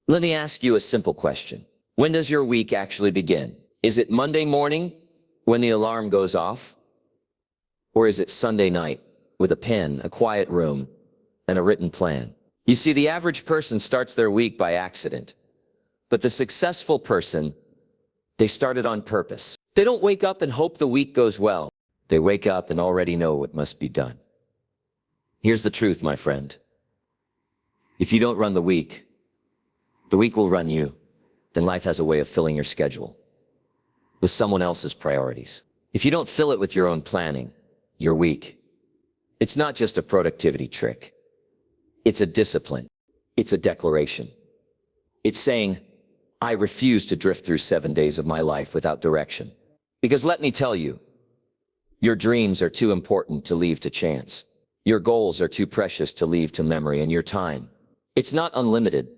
Let me ask you a simple question. When does your week actually begin? Is it Monday morning when the alarm goes off? Or is it Sunday night with a pen, a quiet room, and a written plan? You see, the average person starts their week by accident. But the successful person, they start it on purpose. They don't wake up and hope the week goes well. They wake up and already know what must be done. Here's the truth, my friend. If you don't run the week will run you. Then life has a way of filling your schedule with someone else's priorities. If you don't fill it with your own planning, your week, it's not just a productivity trick. It's a discipline. It's a declaration. It's saying, I refuse to drift through 7 days of my life without direction. Because let me tell you, your dreams are too important to leave to chance. Your goals are too precious to leave to memory, and your time, it's not unlimited.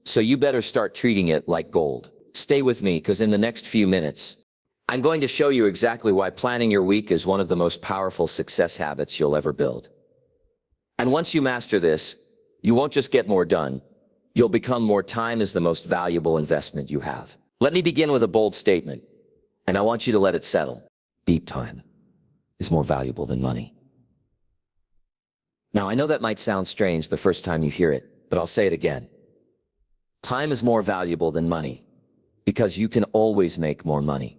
So you better start treating it like gold. Stay with me, because in the next few minutes, I'm going to show you exactly why planning your week is one of the most powerful success habits you'll ever build. And once you master this, you won't just get more done. You'll become more. Time is the most valuable investment you have. Let me begin with a bold statement, and I want you to let it settle. Deep time is more valuable than money. Now, I know that might sound strange the first time you hear it, but I'll say it again. Time is more valuable than money, because you can always make more money,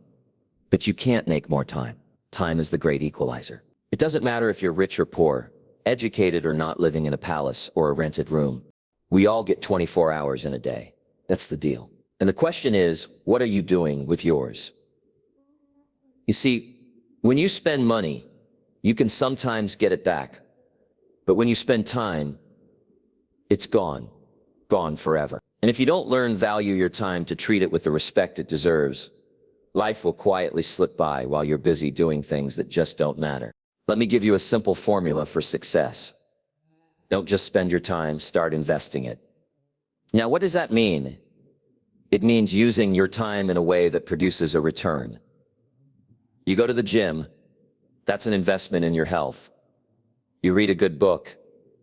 but you can't make more time. Time is the great equalizer. It doesn't matter if you're rich or poor, educated or not, living in a palace or a rented room. We all get 24 hours in a day. That's the deal. And the question is, what are you doing with yours? You see, when you spend money, you can sometimes get it back. But when you spend time, it's gone forever. And if you don't learn value your time to treat it with the respect it deserves, life will quietly slip by while you're busy doing things that just don't matter. Let me give you a simple formula for success. Don't just spend your time, start investing it. Now, what does that mean? It means using your time in a way that produces a return. You go to the gym, that's an investment in your health. You read a good book,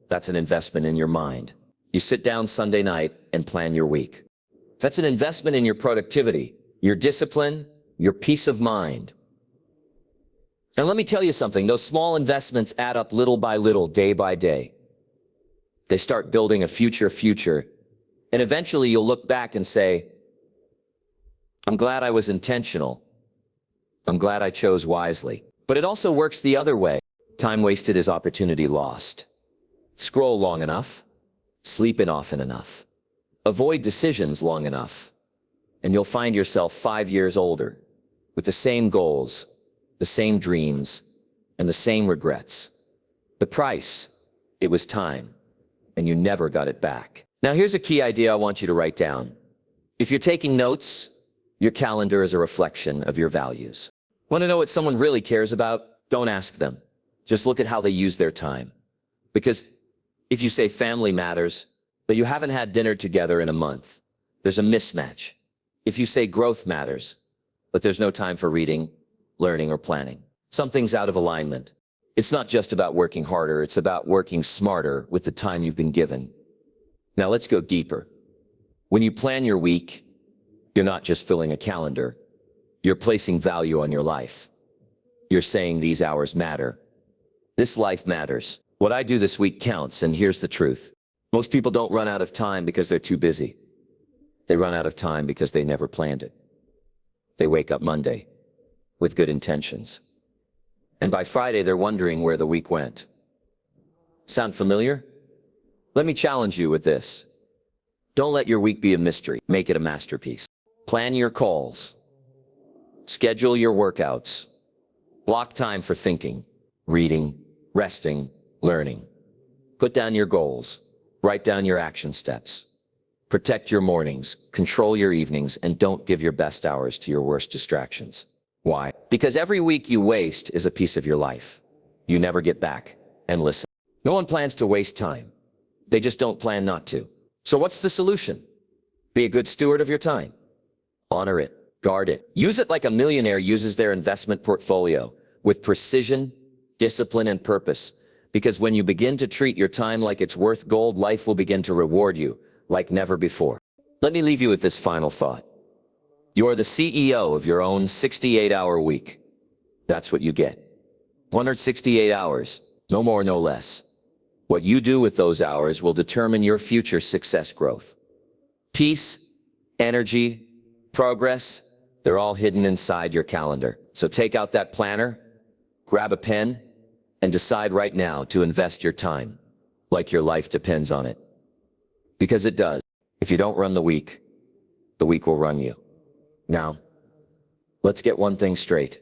that's an investment in your mind. You sit down Sunday night and plan your week. That's an investment in your productivity, your discipline, your peace of mind. And let me tell you something, those small investments add up little by little, day by day. They start building a future, and eventually you'll look back and say, I'm glad I was intentional. I'm glad I chose wisely. But it also works the other way. Time wasted is opportunity lost. Scroll long enough, sleep in often enough, avoid decisions long enough, and you'll find yourself 5 years older with the same goals, the same dreams, and the same regrets. The price, it was time, and you never got it back. Now here's a key idea I want you to write down. If you're taking notes, your calendar is a reflection of your values. Want to know what someone really cares about? Don't ask them. Just look at how they use their time. Because if you say family matters, but you haven't had dinner together in a month, there's a mismatch. If you say growth matters, but there's no time for reading, learning, or planning, something's out of alignment. It's not just about working harder, it's about working smarter with the time you've been given. Now let's go deeper. When you plan your week, you're not just filling a calendar, you're placing value on your life. You're saying these hours matter. This life matters. What I do this week counts, and here's the truth. Most people don't run out of time because they're too busy. They run out of time because they never planned it. They wake up Monday with good intentions, and by Friday they're wondering where the week went. Sound familiar? Let me challenge you with this. Don't let your week be a mystery. Make it a masterpiece. Plan your calls. Schedule your workouts. Block time for thinking, reading, resting, learning. Put down your goals. Write down your action steps. Protect your mornings, control your evenings, and don't give your best hours to your worst distractions. Why? Because every week you waste is a piece of your life you never get back. And listen, no one plans to waste time. They just don't plan not to. So what's the solution? Be a good steward of your time. Honor it. Guard it. Use it like a millionaire uses their investment portfolio, with precision, discipline, and purpose. Because when you begin to treat your time like it's worth gold, life will begin to reward you like never before. Let me leave you with this final thought. You're the CEO of your own 68-hour week. That's what you get. 168 hours, no more, no less. What you do with those hours will determine your future success growth. Peace, energy, progress, they're all hidden inside your calendar. So take out that planner, grab a pen, and decide right now to invest your time, like your life depends on it. Because it does. If you don't run the week will run you. Now, let's get one thing straight.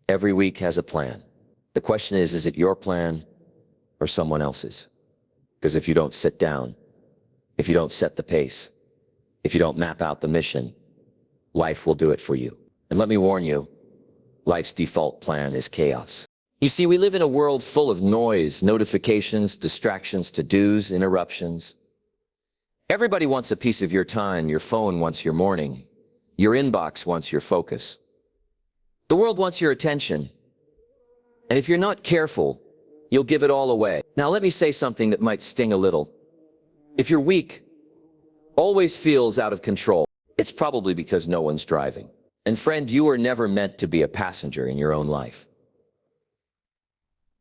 Every week has a plan. The question is it your plan or someone else's? Because if you don't sit down, if you don't set the pace, if you don't map out the mission, life will do it for you. And let me warn you, life's default plan is chaos. You see, we live in a world full of noise, notifications, distractions, to-dos, interruptions. Everybody wants a piece of your time. Your phone wants your morning. Your inbox wants your focus. The world wants your attention. And if you're not careful, you'll give it all away. Now let me say something that might sting a little. If your week always feels out of control, it's probably because no one's driving. And friend, you were never meant to be a passenger in your own life.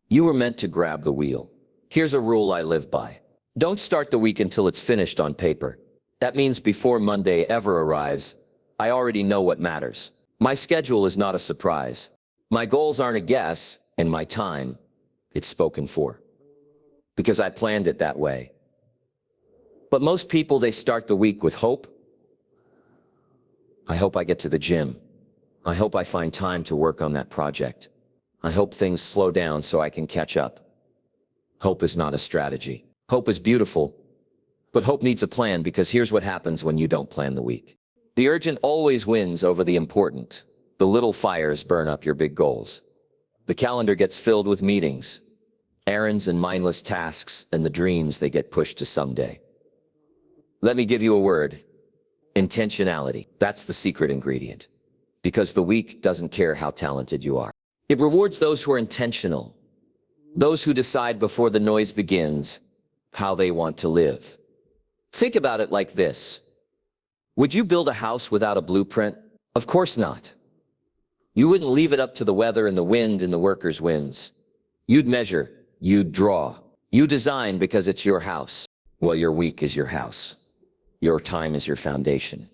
You were meant to grab the wheel. Here's a rule I live by. Don't start the week until it's finished on paper. That means before Monday ever arrives, I already know what matters. My schedule is not a surprise. My goals aren't a guess, and my time, it's spoken for. Because I planned it that way. But most people, they start the week with hope. I hope I get to the gym. I hope I find time to work on that project. I hope things slow down so I can catch up. Hope is not a strategy. Hope is beautiful, but hope needs a plan, because here's what happens when you don't plan the week. The urgent always wins over the important. The little fires burn up your big goals. The calendar gets filled with meetings, errands and mindless tasks, and the dreams, they get pushed to someday. Let me give you a word. Intentionality. That's the secret ingredient. Because the week doesn't care how talented you are. It rewards those who are intentional. Those who decide before the noise begins how they want to live. Think about it like this. Would you build a house without a blueprint? Of course not. You wouldn't leave it up to the weather and the wind and the workers' winds. You'd measure, you'd draw, you design, because it's your house. Well, your week is your house. Your time is your foundation.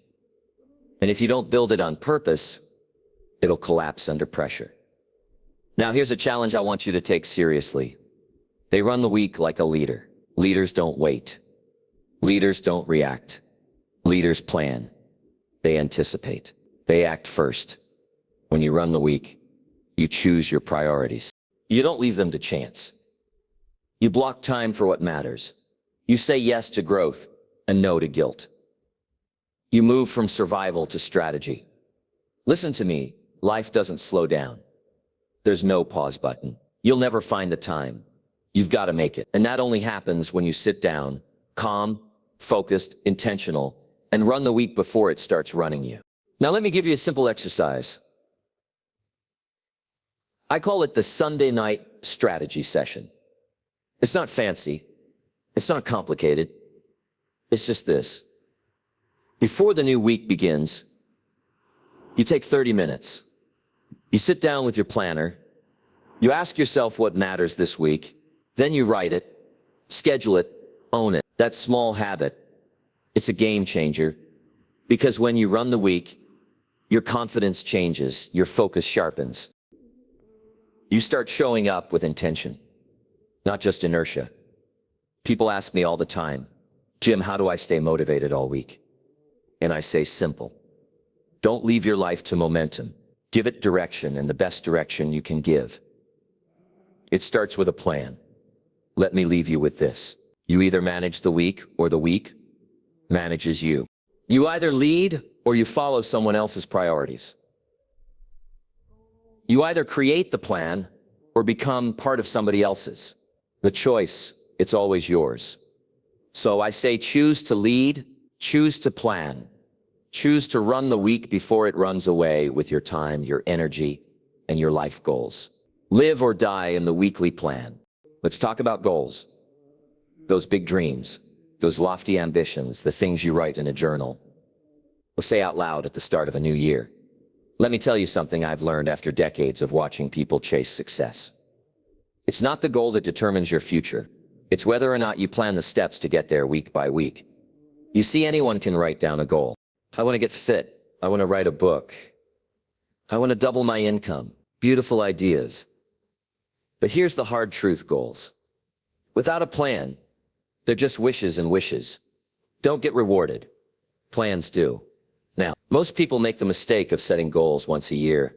And if you don't build it on purpose, it'll collapse under pressure. Now, here's a challenge I want you to take seriously. They run the week like a leader. Leaders don't wait. Leaders don't react. Leaders plan. They anticipate. They act first. When you run the week, you choose your priorities. You don't leave them to chance. You block time for what matters. You say yes to growth and no to guilt. You move from survival to strategy. Listen to me, life doesn't slow down. There's no pause button. You'll never find the time. You've got to make it. And that only happens when you sit down, calm, focused, intentional, and run the week before it starts running you. Now let me give you a simple exercise. I call it the Sunday night strategy session. It's not fancy. It's not complicated. It's just this. Before the new week begins, you take 30 minutes. You sit down with your planner. You ask yourself what matters this week. Then you write it, schedule it, own it. That small habit, it's a game changer, because when you run the week, your confidence changes, your focus sharpens. You start showing up with intention, not just inertia. People ask me all the time, Jim, how do I stay motivated all week? And I say simple. Don't leave your life to momentum. Give it direction, and the best direction you can give. It starts with a plan. Let me leave you with this. You either manage the week or the week manages you. You either lead or you follow someone else's priorities. You either create the plan or become part of somebody else's. The choice, it's always yours. So I say choose to lead, choose to plan, choose to run the week before it runs away with your time, your energy, and your life goals. Live or die in the weekly plan. Let's talk about goals. Those big dreams. Those lofty ambitions, the things you write in a journal, or say out loud at the start of a new year. Let me tell you something I've learned after decades of watching people chase success. It's not the goal that determines your future. It's whether or not you plan the steps to get there week by week. You see, anyone can write down a goal. I want to get fit. I want to write a book. I want to double my income. Beautiful ideas. But here's the hard truth: goals without a plan, they're just wishes and wishes. Don't get rewarded. Plans do. Now, most people make the mistake of setting goals once a year,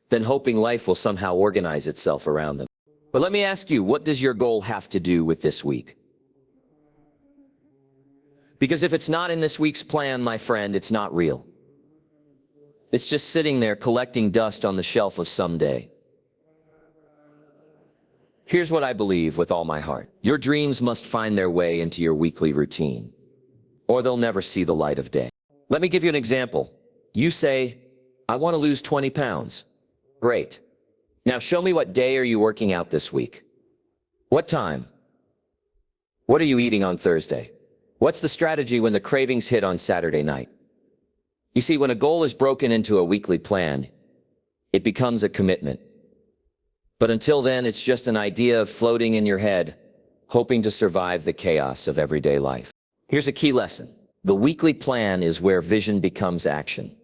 then hoping life will somehow organize itself around them. But let me ask you, what does your goal have to do with this week? Because if it's not in this week's plan, my friend, it's not real. It's just sitting there collecting dust on the shelf of someday. Here's what I believe with all my heart. Your dreams must find their way into your weekly routine, or they'll never see the light of day. Let me give you an example. You say, I want to lose 20 pounds. Great. Now show me, what day are you working out this week? What time? What are you eating on Thursday? What's the strategy when the cravings hit on Saturday night? You see, when a goal is broken into a weekly plan, it becomes a commitment. But until then, it's just an idea floating in your head, hoping to survive the chaos of everyday life. Here's a key lesson. The weekly plan is where vision becomes action.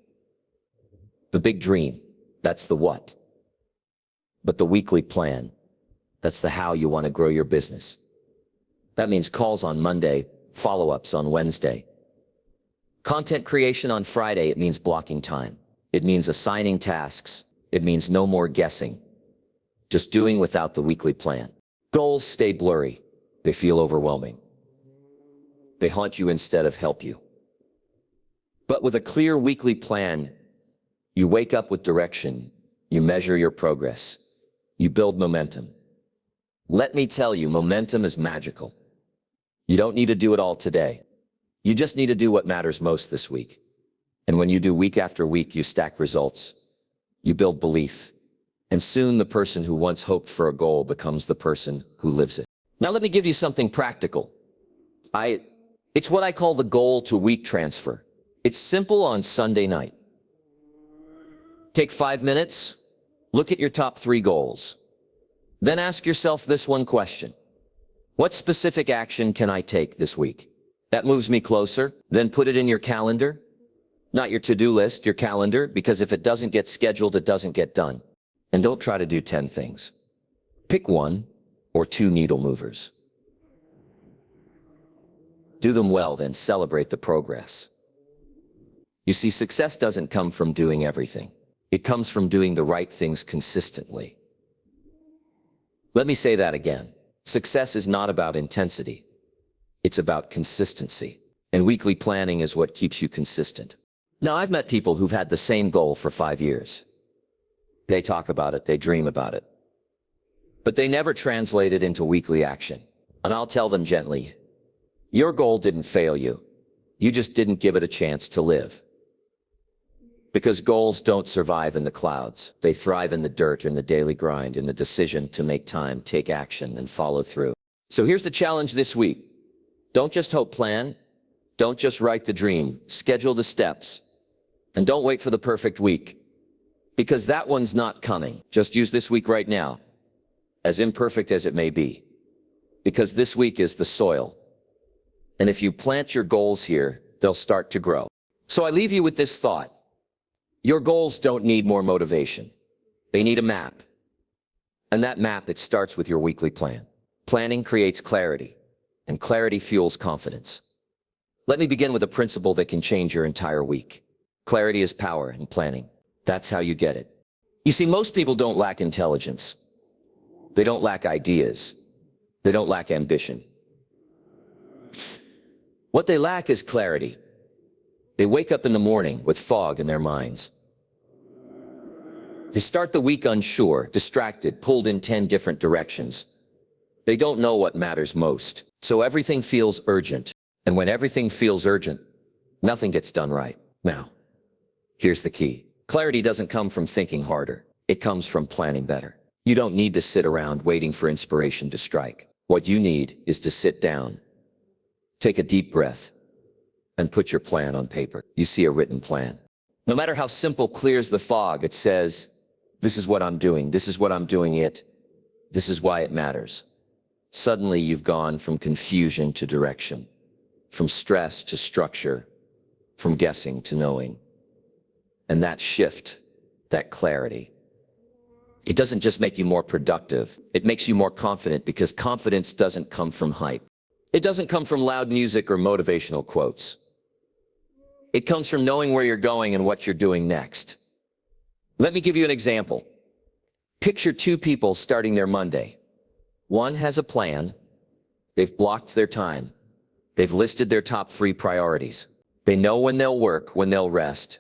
The big dream, that's the what. But the weekly plan, that's the how you want to grow your business. That means calls on Monday, follow-ups on Wednesday. Content creation on Friday. It means blocking time. It means assigning tasks. It means no more guessing. Just doing without the weekly plan. Goals stay blurry. They feel overwhelming. They haunt you instead of help you. But with a clear weekly plan, you wake up with direction. You measure your progress. You build momentum. Let me tell you, momentum is magical. You don't need to do it all today. You just need to do what matters most this week. And when you do week after week, you stack results. You build belief. And soon the person who once hoped for a goal becomes the person who lives it. Now let me give you something practical. It's what I call the goal to week transfer. It's simple on Sunday night. Take 5 minutes, look at your top 3 goals. Then ask yourself this one question. What specific action can I take this week that moves me closer? Then put it in your calendar. Not your to-do list, your calendar, because if it doesn't get scheduled, it doesn't get done. And don't try to do 10 things. Pick 1 or 2 needle movers. Do them well, then celebrate the progress. You see, success doesn't come from doing everything. It comes from doing the right things consistently. Let me say that again. Success is not about intensity. It's about consistency. And weekly planning is what keeps you consistent. Now, I've met people who've had the same goal for 5 years. They talk about it, they dream about it. But they never translate it into weekly action. And I'll tell them gently, your goal didn't fail you. You just didn't give it a chance to live. Because goals don't survive in the clouds. They thrive in the dirt, in the daily grind, in the decision to make time, take action, and follow through. So here's the challenge this week. Don't just hope, plan. Don't just write the dream. Schedule the steps. And don't wait for the perfect week. Because that one's not coming. Just use this week right now, as imperfect as it may be. Because this week is the soil. And if you plant your goals here, they'll start to grow. So I leave you with this thought. Your goals don't need more motivation. They need a map. And that map, it starts with your weekly plan. Planning creates clarity, and clarity fuels confidence. Let me begin with a principle that can change your entire week. Clarity is power in planning. That's how you get it. You see, most people don't lack intelligence. They don't lack ideas. They don't lack ambition. What they lack is clarity. They wake up in the morning with fog in their minds. They start the week unsure, distracted, pulled in 10 different directions. They don't know what matters most. So everything feels urgent. And when everything feels urgent, nothing gets done right. Now, here's the key. Clarity doesn't come from thinking harder. It comes from planning better. You don't need to sit around waiting for inspiration to strike. What you need is to sit down, Take a deep breath and put your plan on paper. You see a written plan. No matter how simple clears the fog, it says, this is what I'm doing. This is what I'm doing it. This is why it matters. Suddenly you've gone from confusion to direction, from stress to structure, from guessing to knowing. And that shift, that clarity, it doesn't just make you more productive. It makes you more confident, because confidence doesn't come from hype. It doesn't come from loud music or motivational quotes. It comes from knowing where you're going and what you're doing next. Let me give you an example. Picture two people starting their Monday. One has a plan. They've blocked their time. They've listed their top 3 priorities. They know when they'll work, when they'll rest,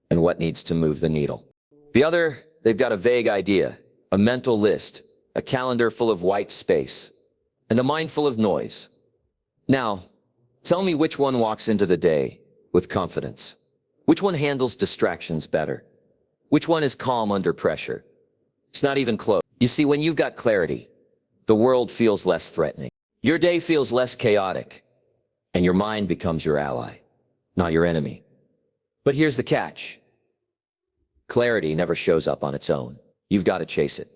and what needs to move the needle. The other, they've got a vague idea, a mental list, a calendar full of white space, and a mind full of noise. Now, tell me which one walks into the day with confidence. Which one handles distractions better? Which one is calm under pressure? It's not even close. You see, when you've got clarity, the world feels less threatening. Your day feels less chaotic, and your mind becomes your ally, not your enemy. But here's the catch. Clarity never shows up on its own. You've got to chase it.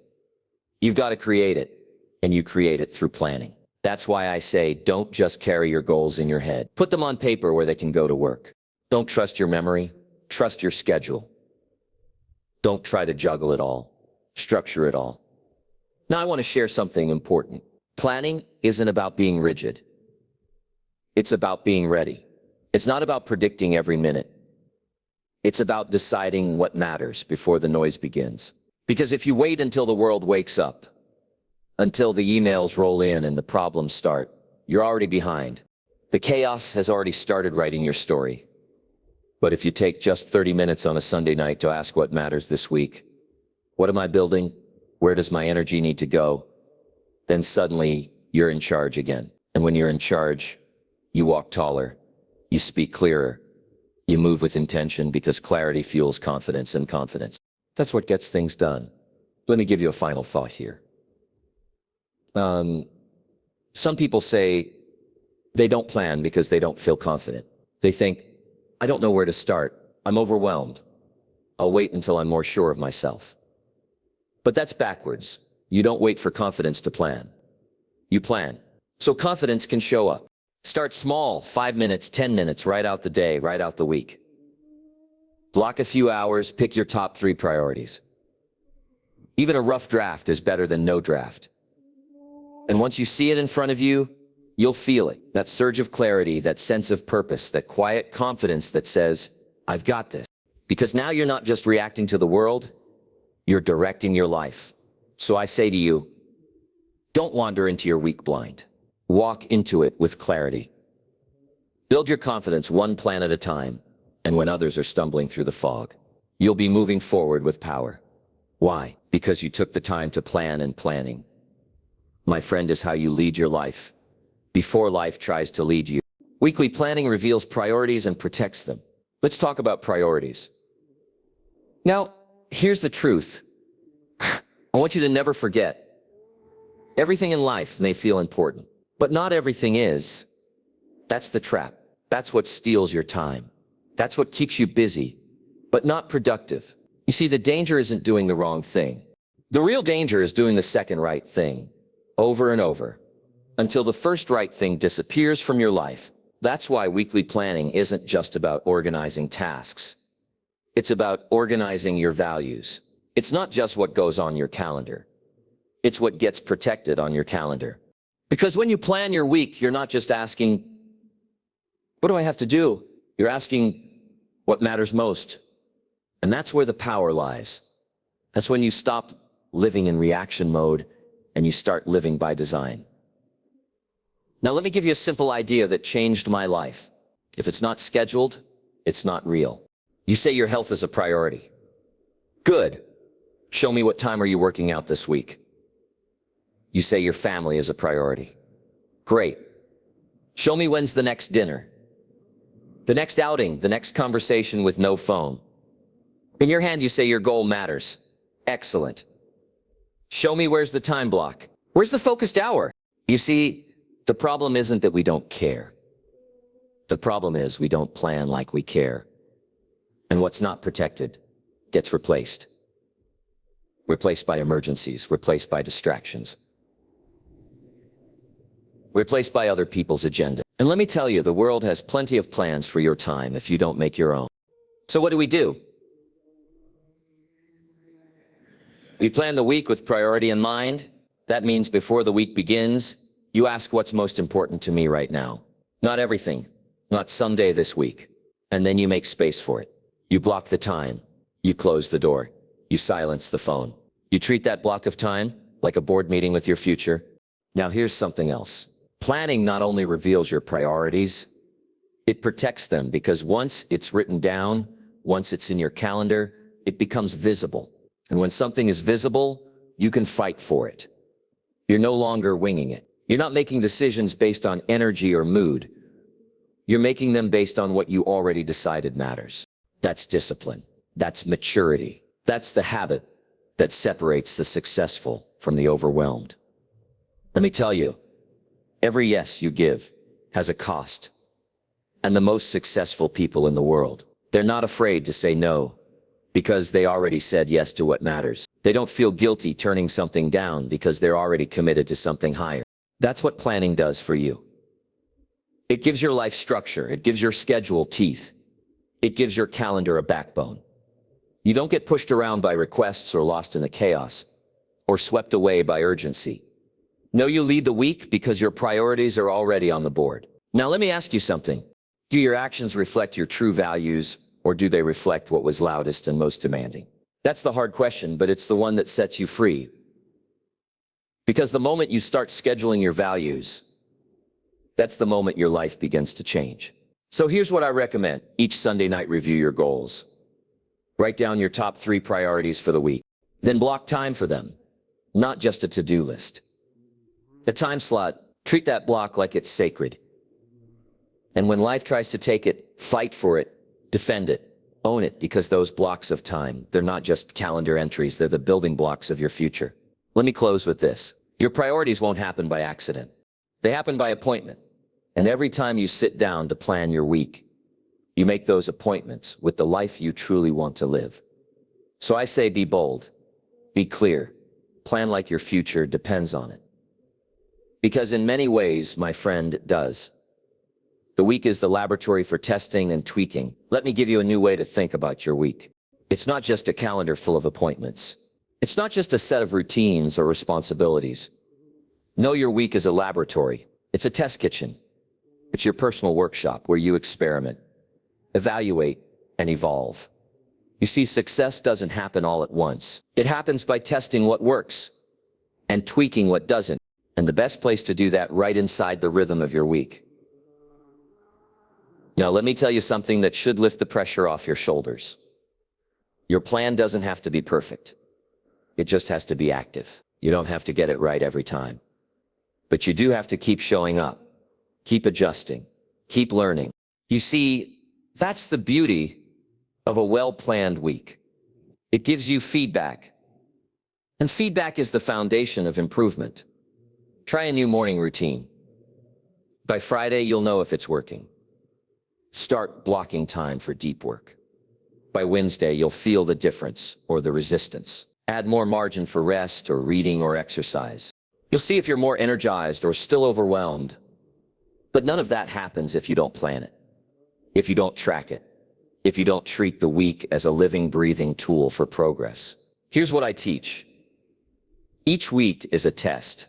You've got to create it, and you create it through planning. That's why I say, don't just carry your goals in your head. Put them on paper where they can go to work. Don't trust your memory. Trust your schedule. Don't try to juggle it all. Structure it all. Now I want to share something important. Planning isn't about being rigid. It's about being ready. It's not about predicting every minute. It's about deciding what matters before the noise begins. Because if you wait until the world wakes up, until the emails roll in and the problems start, you're already behind. The chaos has already started writing your story. But if you take just 30 minutes on a Sunday night to ask what matters this week, what am I building? Where does my energy need to go? Then suddenly you're in charge again. And when you're in charge, you walk taller, you speak clearer, you move with intention, because clarity fuels confidence, and confidence, that's what gets things done. Let me give you a final thought here. Some people say they don't plan because they don't feel confident. They think, I don't know where to start. I'm overwhelmed. I'll wait until I'm more sure of myself. But that's backwards. You don't wait for confidence to plan. You plan. So confidence can show up. Start small, 5 minutes, 10 minutes, write out the day, write out the week. Block a few hours, pick your top 3 priorities. Even a rough draft is better than no draft. And once you see it in front of you, you'll feel it. That surge of clarity, that sense of purpose, that quiet confidence that says, I've got this. Because now you're not just reacting to the world, you're directing your life. So I say to you, don't wander into your week blind. Walk into it with clarity. Build your confidence one plan at a time, and when others are stumbling through the fog, you'll be moving forward with power. Why? Because you took the time to plan, and planning, my friend, is how you lead your life before life tries to lead you. Weekly planning reveals priorities and protects them. Let's talk about priorities. Now, here's the truth. I want you to never forget, everything in life may feel important, but not everything is. That's the trap. That's what steals your time. That's what keeps you busy, but not productive. You see, the danger isn't doing the wrong thing. The real danger is doing the second right thing over and over until the first right thing disappears from your life. That's why weekly planning isn't just about organizing tasks. It's about organizing your values. It's not just what goes on your calendar. It's what gets protected on your calendar. Because when you plan your week, you're not just asking, what do I have to do? You're asking what matters most. And that's where the power lies. That's when you stop living in reaction mode and you start living by design. Now let me give you a simple idea that changed my life. If it's not scheduled, it's not real. You say your health is a priority. Good. Show me, what time are you working out this week? You say your family is a priority. Great. Show me, when's the next dinner? The next outing, the next conversation with no phone. In your hand, you say your goal matters. Excellent. Show me, where's the time block? Where's the focused hour? You see, the problem isn't that we don't care. The problem is we don't plan like we care. And what's not protected gets replaced. Replaced by emergencies, replaced by distractions, replaced by other people's agenda. And let me tell you, the world has plenty of plans for your time if you don't make your own. So what do? We plan the week with priority in mind. That means before the week begins, you ask what's most important to me right now. Not everything, not someday this week. And then you make space for it. You block the time. You close the door. You silence the phone. You treat that block of time like a board meeting with your future. Now here's something else. Planning not only reveals your priorities, it protects them, because once it's written down, once it's in your calendar, it becomes visible. And when something is visible, you can fight for it. You're no longer winging it. You're not making decisions based on energy or mood. You're making them based on what you already decided matters. That's discipline. That's maturity. That's the habit that separates the successful from the overwhelmed. Let me tell you, every yes you give has a cost. And the most successful people in the world, they're not afraid to say no, because they already said yes to what matters. They don't feel guilty turning something down because they're already committed to something higher. That's what planning does for you. It gives your life structure. It gives your schedule teeth. It gives your calendar a backbone. You don't get pushed around by requests or lost in the chaos or swept away by urgency. No, you lead the week because your priorities are already on the board. Now let me ask you something. Do your actions reflect your true values, or do they reflect what was loudest and most demanding? That's the hard question, but it's the one that sets you free. Because the moment you start scheduling your values, that's the moment your life begins to change. So here's what I recommend. Each Sunday night, review your goals. Write down your top 3 priorities for the week. Then block time for them, not just a to-do list. The time slot, treat that block like it's sacred. And when life tries to take it, fight for it, defend it, own it, because those blocks of time, they're not just calendar entries, they're the building blocks of your future. Let me close with this. Your priorities won't happen by accident. They happen by appointment. And every time you sit down to plan your week, you make those appointments with the life you truly want to live. So I say, be bold, be clear, plan like your future depends on it. Because in many ways, my friend, it does. The week is the laboratory for testing and tweaking. Let me give you a new way to think about your week. It's not just a calendar full of appointments. It's not just a set of routines or responsibilities. No, your week is a laboratory. It's a test kitchen. It's your personal workshop where you experiment, evaluate, and evolve. You see, success doesn't happen all at once. It happens by testing what works and tweaking what doesn't. And the best place to do that right inside the rhythm of your week. Now, let me tell you something that should lift the pressure off your shoulders. Your plan doesn't have to be perfect. It just has to be active. You don't have to get it right every time. But you do have to keep showing up, keep adjusting, keep learning. You see, that's the beauty of a well-planned week. It gives you feedback. And feedback is the foundation of improvement. Try a new morning routine. By Friday, you'll know if it's working. Start blocking time for deep work. By Wednesday, you'll feel the difference or the resistance. Add more margin for rest or reading or exercise. You'll see if you're more energized or still overwhelmed. But none of that happens if you don't plan it, if you don't track it, if you don't treat the week as a living, breathing tool for progress. Here's what I teach. Each week is a test.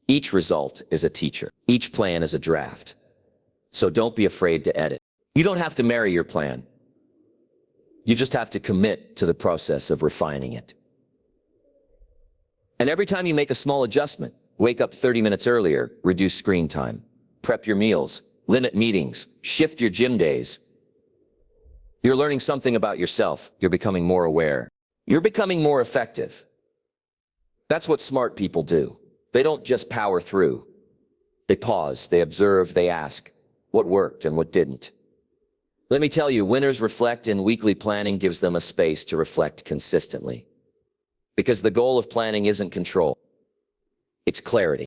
Each result is a teacher. Each plan is a draft. So don't be afraid to edit. You don't have to marry your plan. You just have to commit to the process of refining it. And every time you make a small adjustment, wake up 30 minutes earlier, reduce screen time, prep your meals, limit meetings, shift your gym days. You're learning something about yourself. You're becoming more aware. You're becoming more effective. That's what smart people do. They don't just power through. They pause, they observe, they ask what worked and what didn't. Let me tell you, winners reflect, and weekly planning gives them a space to reflect consistently. Because the goal of planning isn't control. It's clarity.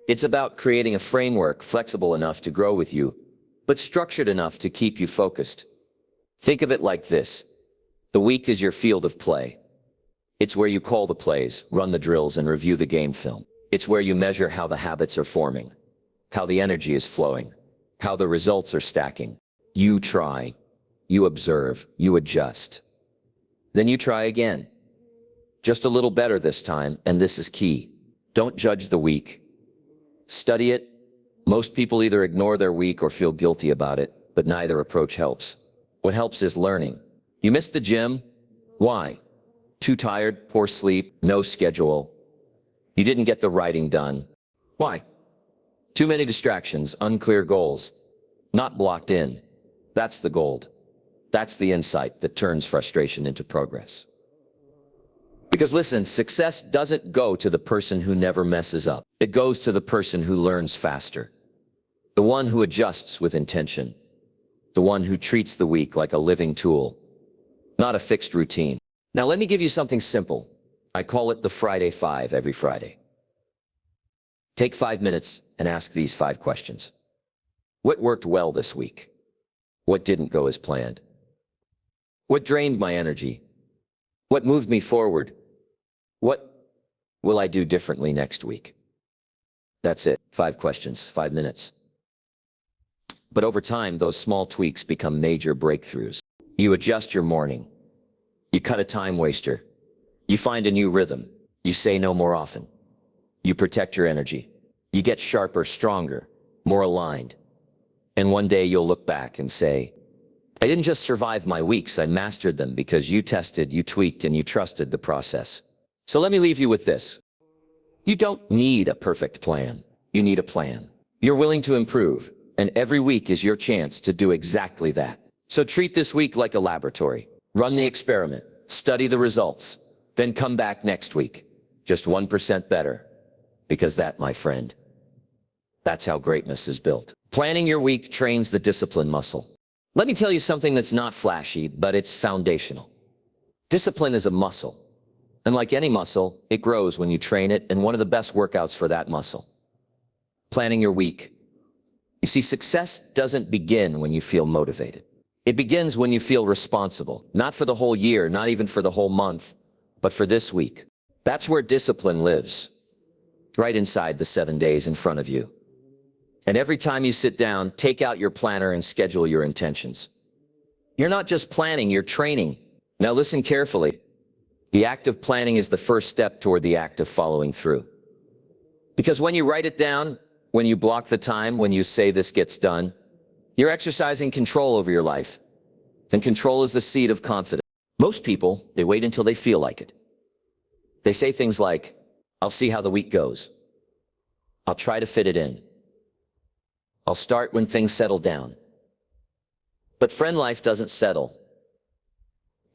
It's about creating a framework flexible enough to grow with you but structured enough to keep you focused. Think of it like this. The week is your field of play. It's where you call the plays, run the drills, and review the game film. It's where you measure how the habits are forming, how the energy is flowing, how the results are stacking. You try, you observe, you adjust. Then you try again. Just a little better this time, and this is key. Don't judge the week. Study it. Most people either ignore their week or feel guilty about it, but neither approach helps. What helps is learning. You missed the gym? Why? Too tired, poor sleep, no schedule. You didn't get the writing done. Why? Too many distractions, unclear goals, not blocked in. That's the gold. That's the insight that turns frustration into progress. Because listen, success doesn't go to the person who never messes up. It goes to the person who learns faster. The one who adjusts with intention. The one who treats the week like a living tool, not a fixed routine. Now let me give you something simple. I call it the Friday 5 every Friday. Take 5 minutes and ask these 5 questions. What worked well this week? What didn't go as planned? What drained my energy? What moved me forward? What will I do differently next week? That's it. 5 questions, 5 minutes. But over time, those small tweaks become major breakthroughs. You adjust your morning. You cut a time waster. You find a new rhythm. You say no more often. You protect your energy. You get sharper, stronger, more aligned. And one day you'll look back and say, I didn't just survive my weeks, I mastered them because you tested, you tweaked, and you trusted the process. So let me leave you with this. You don't need a perfect plan. You need a plan. You're willing to improve, and every week is your chance to do exactly that. So treat this week like a laboratory. Run the experiment, study the results, then come back next week, just 1% better. Because that, my friend, that's how greatness is built. Planning your week trains the discipline muscle. Let me tell you something that's not flashy, but it's foundational. Discipline is a muscle. And like any muscle, it grows when you train it, and one of the best workouts for that muscle. Planning your week. You see, success doesn't begin when you feel motivated. It begins when you feel responsible, not for the whole year, not even for the whole month, but for this week. That's where discipline lives, right inside the 7 days in front of you. And every time you sit down, take out your planner and schedule your intentions. You're not just planning, you're training. Now listen carefully. The act of planning is the first step toward the act of following through. Because when you write it down, when you block the time, when you say this gets done, you're exercising control over your life. And control is the seed of confidence. Most people, they wait until they feel like it. They say things like, I'll see how the week goes. I'll try to fit it in. I'll start when things settle down. But friend, life doesn't settle.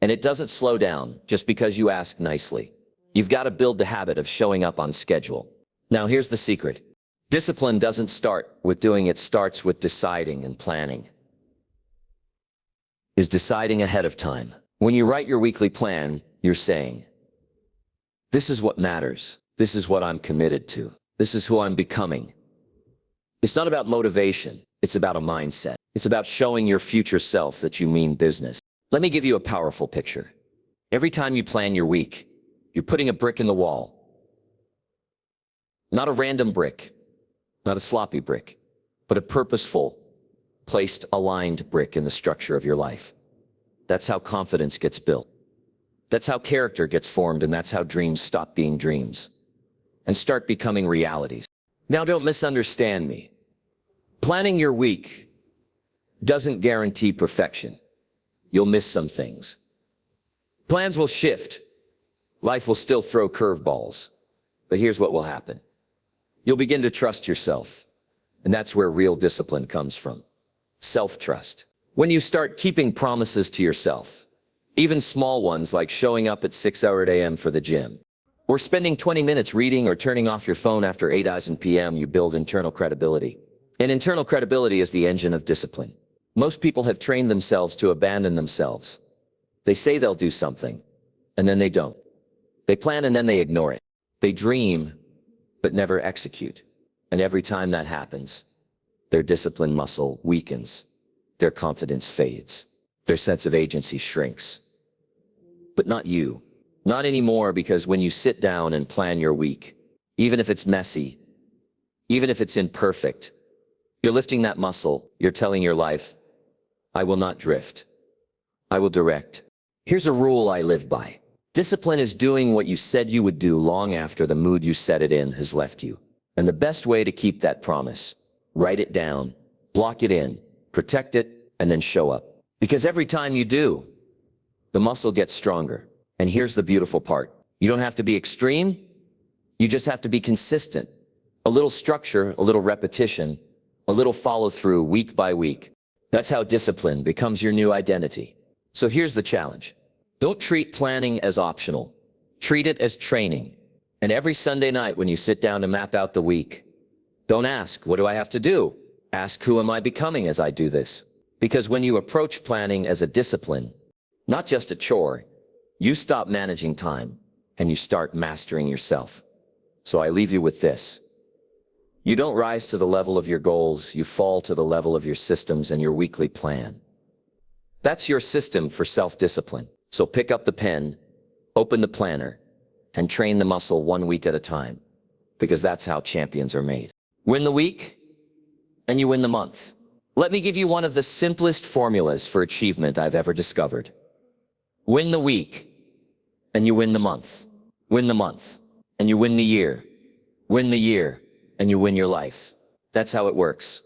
And it doesn't slow down just because you ask nicely. You've got to build the habit of showing up on schedule. Now here's the secret. Discipline doesn't start with doing, it starts with deciding and planning. Is deciding ahead of time. When you write your weekly plan, you're saying, this is what matters. This is what I'm committed to. This is who I'm becoming. It's not about motivation. It's about a mindset. It's about showing your future self that you mean business. Let me give you a powerful picture. Every time you plan your week, you're putting a brick in the wall. Not a random brick, not a sloppy brick, but a purposeful, placed, aligned brick in the structure of your life. That's how confidence gets built. That's how character gets formed, and that's how dreams stop being dreams and start becoming realities. Now don't misunderstand me. Planning your week doesn't guarantee perfection. You'll miss some things. Plans will shift. Life will still throw curveballs. But here's what will happen. You'll begin to trust yourself. And that's where real discipline comes from. Self-trust. When you start keeping promises to yourself, even small ones like showing up at 6 a.m. for the gym, or spending 20 minutes reading or turning off your phone after 8 p.m., you build internal credibility. And internal credibility is the engine of discipline. Most people have trained themselves to abandon themselves. They say they'll do something, and then they don't. They plan and then they ignore it. They dream, but never execute. And every time that happens, Their discipline muscle weakens. Their confidence fades. Their sense of agency shrinks. But not you. Not anymore, because when you sit down and plan your week, even if it's messy, even if it's imperfect, you're lifting that muscle. You're telling your life, I will not drift. I will direct. Here's a rule I live by. Discipline is doing what you said you would do long after the mood you set it in has left you. And the best way to keep that promise, write it down, block it in, protect it, and then show up. Because every time you do, the muscle gets stronger. And here's the beautiful part. You don't have to be extreme. You just have to be consistent. A little structure, a little repetition, a little follow through week by week. That's how discipline becomes your new identity. So here's the challenge. Don't treat planning as optional. Treat it as training. And every Sunday night when you sit down to map out the week, don't ask, what do I have to do? Ask, who am I becoming as I do this? Because when you approach planning as a discipline, not just a chore, you stop managing time and you start mastering yourself. So I leave you with this. You don't rise to the level of your goals, you fall to the level of your systems and your weekly plan. That's your system for self-discipline. So pick up the pen, open the planner, and train the muscle 1 week at a time, because that's how champions are made. Win the week, and you win the month. Let me give you one of the simplest formulas for achievement I've ever discovered. Win the week, and you win the month. Win the month, and you win the year. Win the year, and you win your life. That's how it works.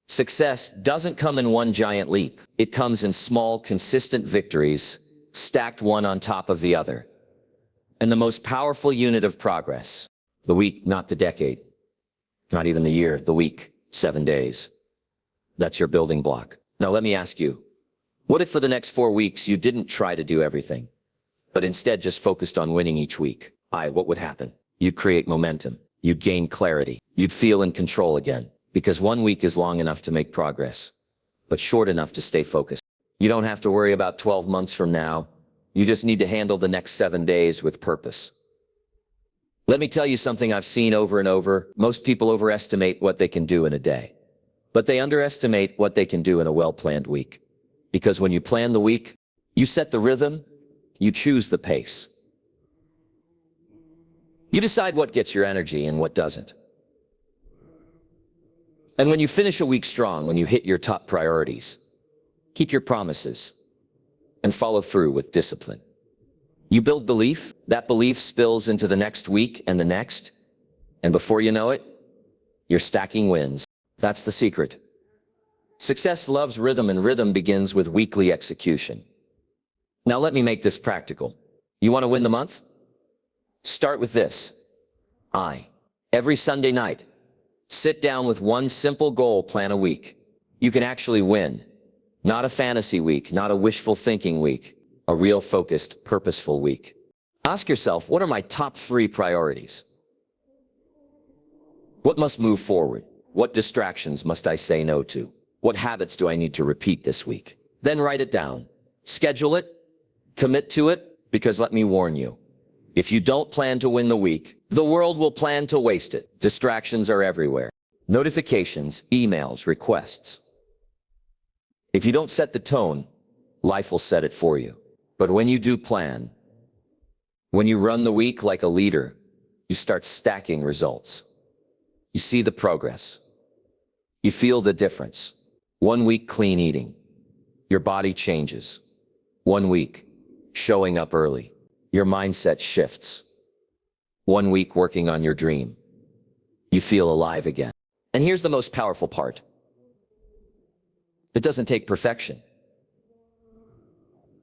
Success doesn't come in one giant leap. It comes in small, consistent victories, stacked one on top of the other. And the most powerful unit of progress, the week, not the decade, not even the year, the week, 7 days. That's your building block. Now let me ask you, what if for the next 4 weeks you didn't try to do everything, but instead just focused on winning each week? What would happen? You'd create momentum. You'd gain clarity. You'd feel in control again. Because 1 week is long enough to make progress, but short enough to stay focused. You don't have to worry about 12 months from now. You just need to handle the next 7 days with purpose. Let me tell you something I've seen over and over. Most people overestimate what they can do in a day, but they underestimate what they can do in a well-planned week. Because when you plan the week, you set the rhythm, you choose the pace. You decide what gets your energy and what doesn't. And when you finish a week strong, when you hit your top priorities, keep your promises and follow through with discipline. You build belief, that belief spills into the next week and the next, and before you know it, you're stacking wins. That's the secret. Success loves rhythm, and rhythm begins with weekly execution. Now let me make this practical. You want to win the month? Start with this. Every Sunday night, sit down with one simple goal, plan a week. You can actually win. Not a fantasy week, not a wishful thinking week, a real focused, purposeful week. Ask yourself, what are my top 3 priorities? What must move forward? What distractions must I say no to? What habits do I need to repeat this week? Then write it down. Schedule it. Commit to it, because let me warn you, if you don't plan to win the week, the world will plan to waste it. Distractions are everywhere. Notifications, emails, requests. If you don't set the tone, life will set it for you. But when you do plan, when you run the week like a leader, you start stacking results. You see the progress. You feel the difference. 1 week clean eating. Your body changes. 1 week showing up early. Your mindset shifts. 1 week working on your dream. You feel alive again. And here's the most powerful part. It doesn't take perfection.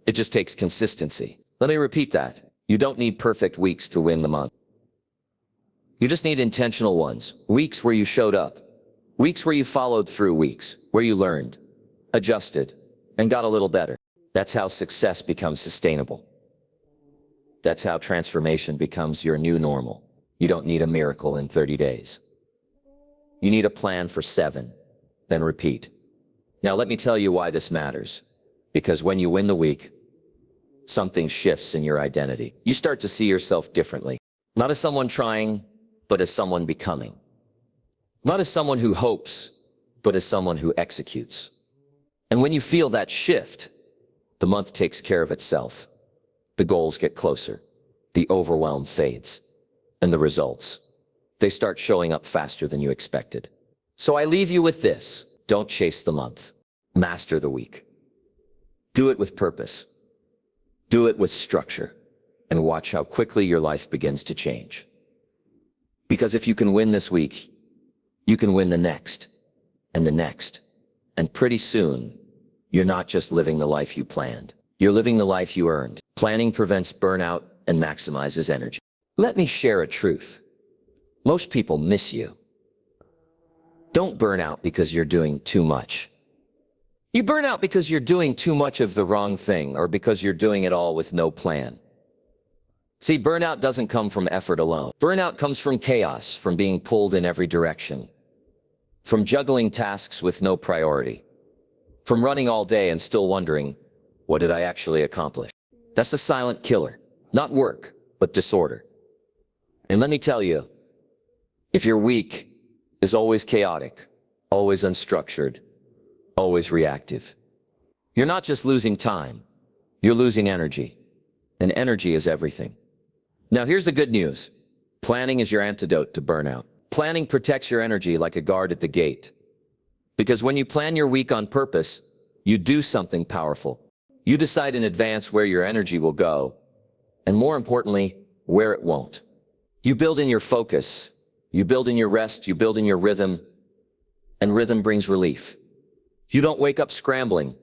It just takes consistency. Let me repeat that. You don't need perfect weeks to win the month. You just need intentional ones. Weeks where you showed up. Weeks where you followed through. Weeks where you learned, adjusted, and got a little better. That's how success becomes sustainable. That's how transformation becomes your new normal. You don't need a miracle in 30 days. You need a plan for 7, then repeat. Now let me tell you why this matters. Because when you win the week, something shifts in your identity. You start to see yourself differently. Not as someone trying, but as someone becoming. Not as someone who hopes, but as someone who executes. And when you feel that shift, the month takes care of itself. The goals get closer, the overwhelm fades, and the results, they start showing up faster than you expected. So I leave you with this: don't chase the month, master the week. Do it with purpose, do it with structure, and watch how quickly your life begins to change. Because if you can win this week, you can win the next, and the next, and pretty soon, you're not just living the life you planned. You're living the life you earned. Planning prevents burnout and maximizes energy. Let me share a truth. Most people miss you. Don't burn out because you're doing too much. You burn out because you're doing too much of the wrong thing, or because you're doing it all with no plan. See, burnout doesn't come from effort alone. Burnout comes from chaos, from being pulled in every direction, from juggling tasks with no priority, from running all day and still wondering, what did I actually accomplish? That's the silent killer. Not work, but disorder. And let me tell you, if your week is always chaotic, always unstructured, always reactive, you're not just losing time, you're losing energy. And energy is everything. Now here's the good news. Planning is your antidote to burnout. Planning protects your energy like a guard at the gate. Because when you plan your week on purpose, you do something powerful. You decide in advance where your energy will go, and more importantly, where it won't. You build in your focus, you build in your rest, you build in your rhythm, and rhythm brings relief. You don't wake up scrambling.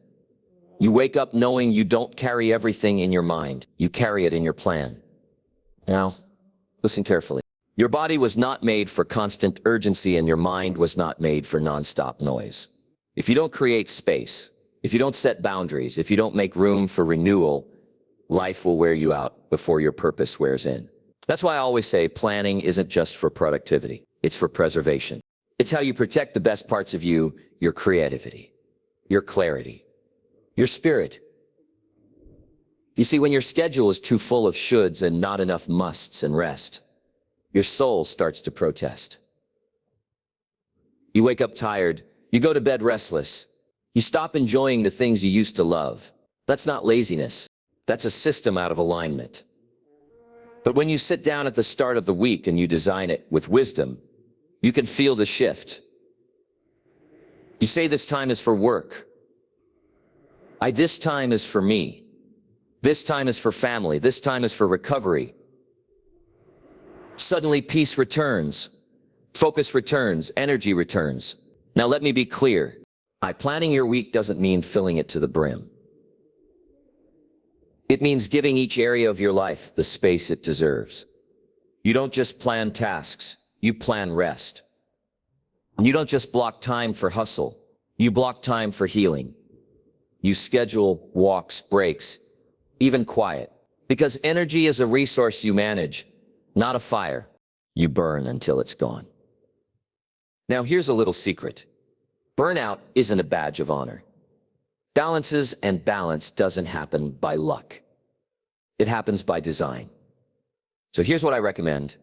You wake up knowing you don't carry everything in your mind. You carry it in your plan. Now, listen carefully. Your body was not made for constant urgency, and your mind was not made for nonstop noise. If you don't create space, if you don't set boundaries, if you don't make room for renewal, life will wear you out before your purpose wears in. That's why I always say planning isn't just for productivity. It's for preservation. It's how you protect the best parts of you, your creativity, your clarity, your spirit. You see, when your schedule is too full of shoulds and not enough musts and rest, your soul starts to protest. You wake up tired, you go to bed restless, you stop enjoying the things you used to love. That's not laziness, that's a system out of alignment. But when you sit down at the start of the week and you design it with wisdom, you can feel the shift. You say, this time is for work. This time is for me. This time is for family. This time is for recovery. Suddenly peace returns, focus returns, energy returns. Now let me be clear. Planning your week doesn't mean filling it to the brim. It means giving each area of your life the space it deserves. You don't just plan tasks, you plan rest. And you don't just block time for hustle, you block time for healing. You schedule walks, breaks, even quiet. Because energy is a resource you manage, not a fire you burn until it's gone. Now here's a little secret. Burnout isn't a badge of honor. Balance doesn't happen by luck. It happens by design. So here's what I recommend.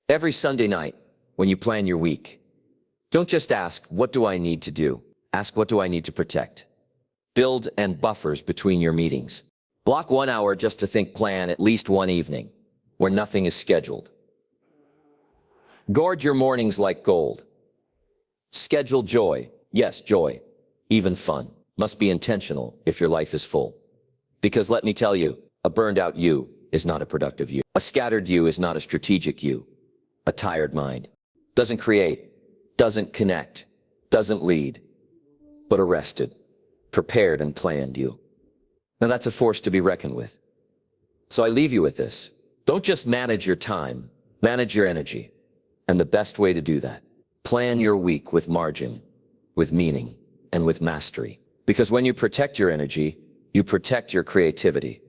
Every Sunday night, when you plan your week, don't just ask, what do I need to do? Ask, what do I need to protect? Build and buffers between your meetings. Block 1 hour just to think, plan at least one evening where nothing is scheduled. Guard your mornings like gold. Schedule joy. Yes, joy. Even fun. Must be intentional if your life is full. Because let me tell you, a burned out you is not a productive you. A scattered you is not a strategic you. A tired mind doesn't create, doesn't connect, doesn't lead, but a rested, prepared and planned you. Now that's a force to be reckoned with. So I leave you with this. Don't just manage your time, manage your energy. And the best way to do that, plan your week with margin, with meaning, and with mastery. Because when you protect your energy, you protect your creativity,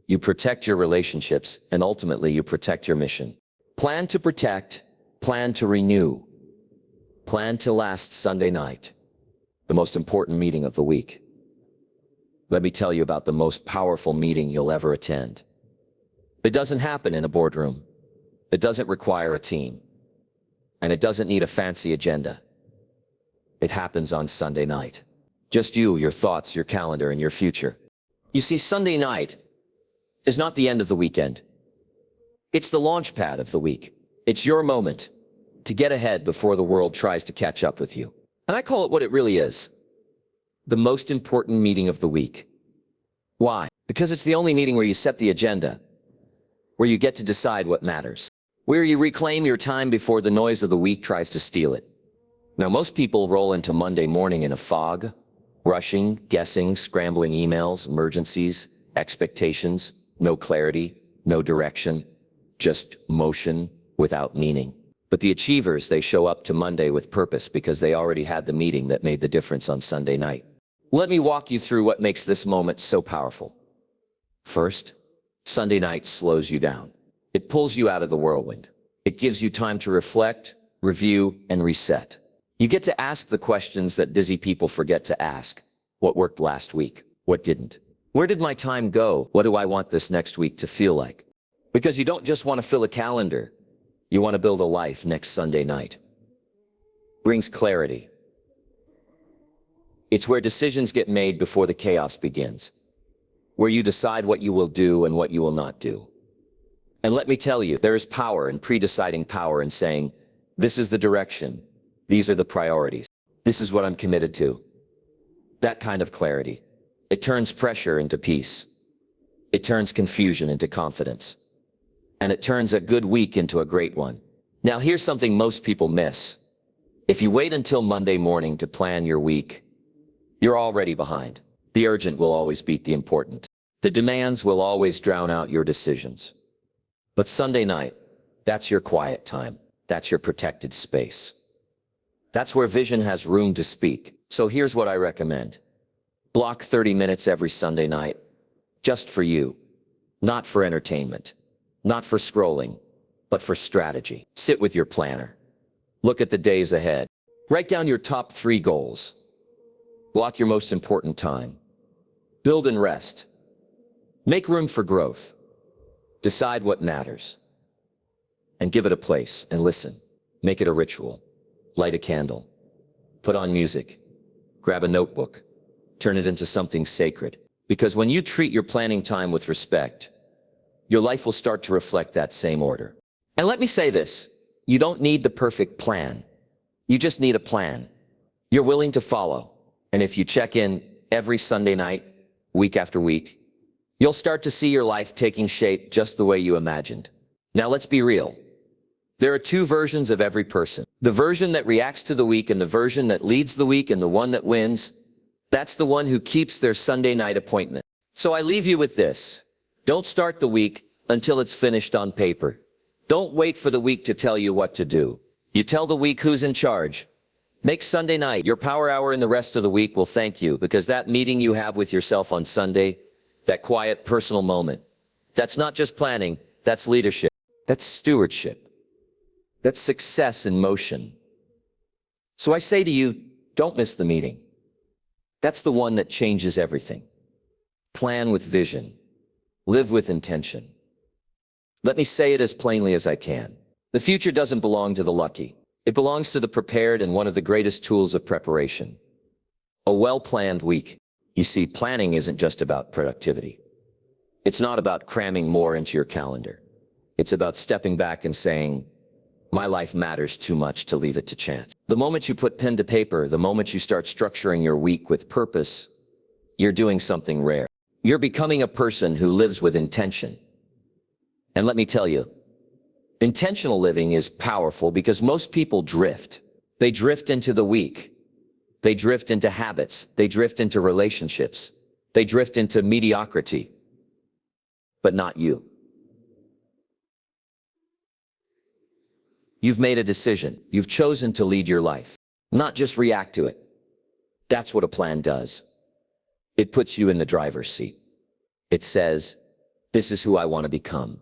you protect your relationships, and ultimately you protect your mission. Plan to protect, plan to renew, plan to last Sunday night, the most important meeting of the week. Let me tell you about the most powerful meeting you'll ever attend. It doesn't happen in a boardroom. It doesn't require a team. And it doesn't need a fancy agenda. It happens on Sunday night. Just you, your thoughts, your calendar, and your future. You see, Sunday night is not the end of the weekend. It's the launch pad of the week. It's your moment to get ahead before the world tries to catch up with you. And I call it what it really is. The most important meeting of the week. Why? Because it's the only meeting where you set the agenda, where you get to decide what matters, where you reclaim your time before the noise of the week tries to steal it. Now, most people roll into Monday morning in a fog, rushing, guessing, scrambling emails, emergencies, expectations, no clarity, no direction, just motion without meaning. But the achievers, they show up to Monday with purpose because they already had the meeting that made the difference on Sunday night. Let me walk you through what makes this moment so powerful. First, Sunday night slows you down. It pulls you out of the whirlwind. It gives you time to reflect, review, and reset. You get to ask the questions that busy people forget to ask. What worked last week? What didn't? Where did my time go? What do I want this next week to feel like? Because you don't just want to fill a calendar. You want to build a life next Sunday night. Brings clarity. It's where decisions get made before the chaos begins. Where you decide what you will do and what you will not do. And let me tell you, there is power in pre-deciding power in saying, this is the direction. These are the priorities. This is what I'm committed to. That kind of clarity. It turns pressure into peace. It turns confusion into confidence. And it turns a good week into a great one. Now here's something most people miss. If you wait until Monday morning to plan your week, you're already behind. The urgent will always beat the important. The demands will always drown out your decisions. But Sunday night, that's your quiet time. That's your protected space. That's where vision has room to speak. So here's what I recommend. Block 30 minutes every Sunday night, just for you. Not for entertainment, not for scrolling, but for strategy. Sit with your planner. Look at the days ahead. Write down your top 3 goals. Block your most important time. Build and rest. Make room for growth. Decide what matters. And give it a place and listen. Make it a ritual. Light a candle. Put on music. Grab a notebook. Turn it into something sacred. Because when you treat your planning time with respect, your life will start to reflect that same order. And let me say this, you don't need the perfect plan. You just need a plan you're willing to follow. And if you check in every Sunday night, week after week, you'll start to see your life taking shape just the way you imagined. Now let's be real. There are 2 versions of every person. The version that reacts to the week and the version that leads the week, and the one that wins, that's the one who keeps their Sunday night appointment. So I leave you with this. Don't start the week until it's finished on paper. Don't wait for the week to tell you what to do. You tell the week who's in charge. Make Sunday night your power hour, and the rest of the week will thank you, because that meeting you have with yourself on Sunday, that quiet personal moment, that's not just planning, that's leadership. That's stewardship. That's success in motion. So I say to you, don't miss the meeting. That's the one that changes everything. Plan with vision. Live with intention. Let me say it as plainly as I can. The future doesn't belong to the lucky. It belongs to the prepared, and one of the greatest tools of preparation. A well-planned week. You see, planning isn't just about productivity. It's not about cramming more into your calendar. It's about stepping back and saying, my life matters too much to leave it to chance. The moment you put pen to paper, the moment you start structuring your week with purpose, you're doing something rare. You're becoming a person who lives with intention. And let me tell you, intentional living is powerful because most people drift. They drift into the week. They drift into habits. They drift into relationships. They drift into mediocrity. But not you. You've made a decision. You've chosen to lead your life, not just react to it. That's what a plan does. It puts you in the driver's seat. It says, this is who I want to become.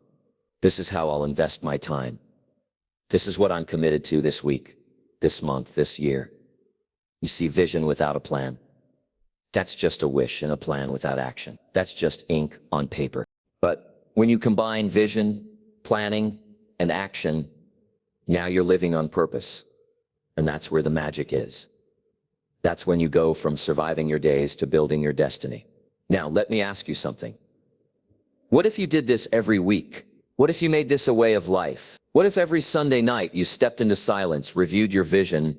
This is how I'll invest my time. This is what I'm committed to this week, this month, this year. You see, vision without a plan, that's just a wish, and a plan without action, that's just ink on paper. But when you combine vision, planning, and action, now you're living on purpose. And that's where the magic is. That's when you go from surviving your days to building your destiny. Now, let me ask you something. What if you did this every week? What if you made this a way of life? What if every Sunday night you stepped into silence, reviewed your vision,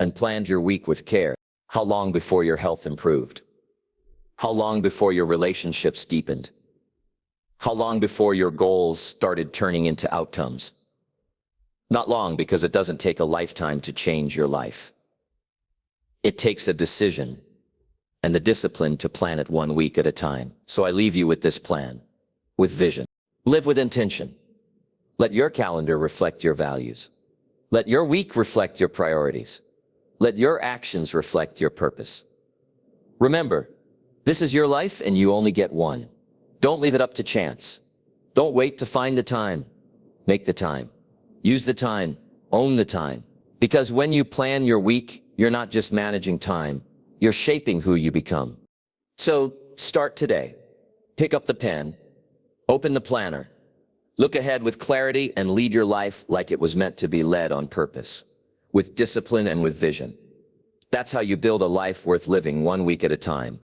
and planned your week with care? How long before your health improved? How long before your relationships deepened? How long before your goals started turning into outcomes? Not long, because it doesn't take a lifetime to change your life. It takes a decision and the discipline to plan it 1 week at a time. So I leave you with this plan, with vision. Live with intention. Let your calendar reflect your values. Let your week reflect your priorities. Let your actions reflect your purpose. Remember, this is your life and you only get one. Don't leave it up to chance. Don't wait to find the time. Make the time. Use the time. Own the time. Because when you plan your week, you're not just managing time. You're shaping who you become. So start today. Pick up the pen. Open the planner. Look ahead with clarity and lead your life like it was meant to be led on purpose, with discipline and with vision. That's how you build a life worth living 1 week at a time.